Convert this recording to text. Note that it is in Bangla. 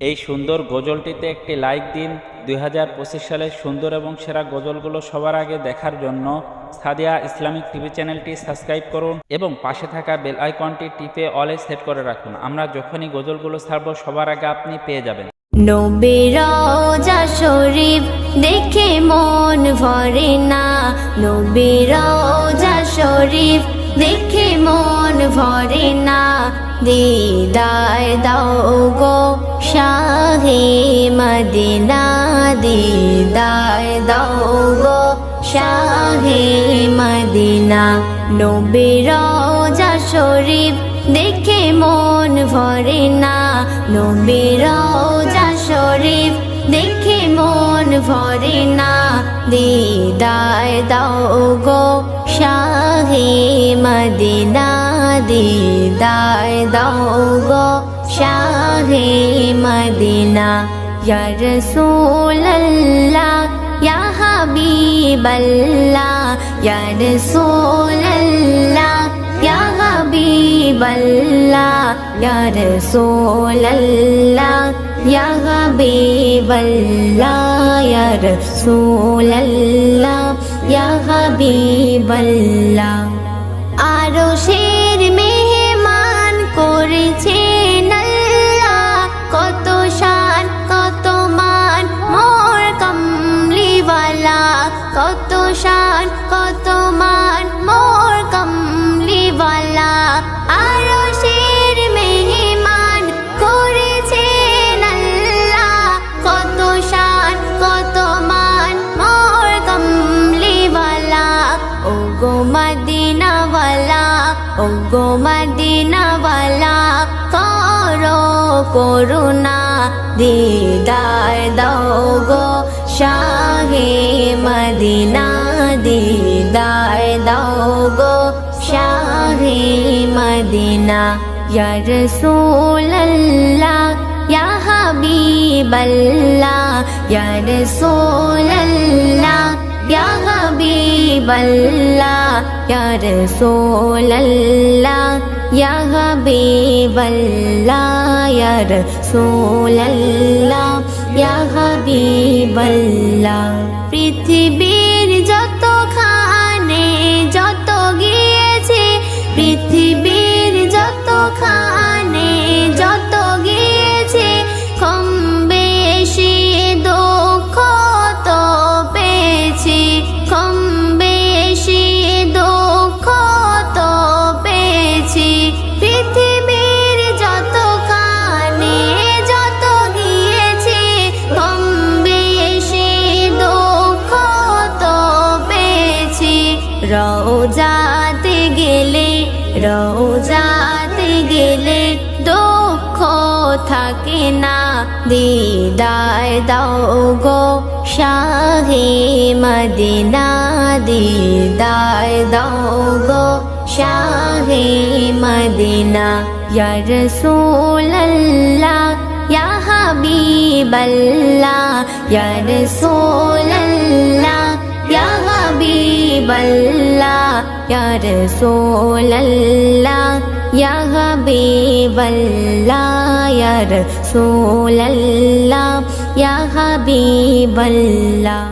এই সুন্দর গজলটিতে একটি লাইক দিন। 2025 সালের সুন্দর এবং সেরা গজলগুলো সবার আগে দেখার জন্য সাদিয়া ইসলামিক টিভি চ্যানেলটি সাবস্ক্রাইব করুন এবং পাশে থাকা বেল আইকনটি টিপে অলে সেট করে রাখুন। আমরা যখনই গজলগুলো ছাড়বো সবার আগে আপনি পেয়ে যাবেন। নবীর রওজা শরীফ দেখে মন ভরে না, নবীর রওজা শরীফ দেখে মন ভরে না। দিদার দাও গো শাহে মদিনা, দিদার দাও গো শাহে মদিনা। নবীর রওজা শরীফ দেখে মন ভরে না, নবীর রওজা শরীফ দেখে মন ভরে না। দিদার দাও গো শাহে মদিনা, দিদার দাও গো শাহে মদিনা। ইয়া রাসূলুল্লাহ ইয়া হাবিবাল্লাহ, ইয়া রাসূলুল্লাহ ইয়া হাবিবাল্লাহ, ইয়া রাসূলুল্লাহ ইয়া হাবিবাল্লাহ, ইয়া রাসূলুল্লাহ ইয়া হাবিবাল্লাহ। আরশের মেহমান করেছেন আল্লাহ, কত শান কত মান মোর কমলিওয়ালা, কত শান কত মান মোর কমলিওয়ালা। আরশের মেহমান করেছেন আল্লাহ, কত শান কত মান মোর কমলিওয়ালা। ও গো মদিনাওয়ালা, ও গো মদিনাওয়ালা, করো করুণা, দিদার দাও গো শাহে মদিনা, দিদার দাও গো শাহে মদিনা। ইয়া রাসূলুল্লাহ ইয়া হাবিবাল্লাহ, ইয়া রাসূলুল্লাহ ইয়া হাবিবাল্লাহ, ইয়া রাসূলুল্লাহ ইয়া হাবিবাল্লাহ, ইয়া রাসূলুল্লাহ ইয়া হাবিবাল্লাহ। পৃথিবীর যতখানে যত গিয়েছে, পৃথিবীর যতখানে যত গিয়েছে, কম বেশি দুঃখ তো পেয়েছি, কম বেশি দুঃখ তো পেয়েছি। পৃথিবীর যতখানে যত গিয়েছে, কম বেশি দুঃখ তো পেয়েছি। রওজাতে গেলে, রওজাতে গেলে দুঃখ থাকে না, দিদার দাও গো শাহে মদিনা, দিদার দাও গো শাহে মদিনা। ইয়া রাসূলুল্লাহ ইয়া হাবিবাল্লাহ, ইয়া রাসূলুল্লাহ ইয়া হাবিবাল্লাহ, ইয়া রাসূলুল্লাহ ইয়া হাবিবাল্লাহ, ইয়া রাসূলুল্লাহ ইয়া হাবিবাল্লাহ।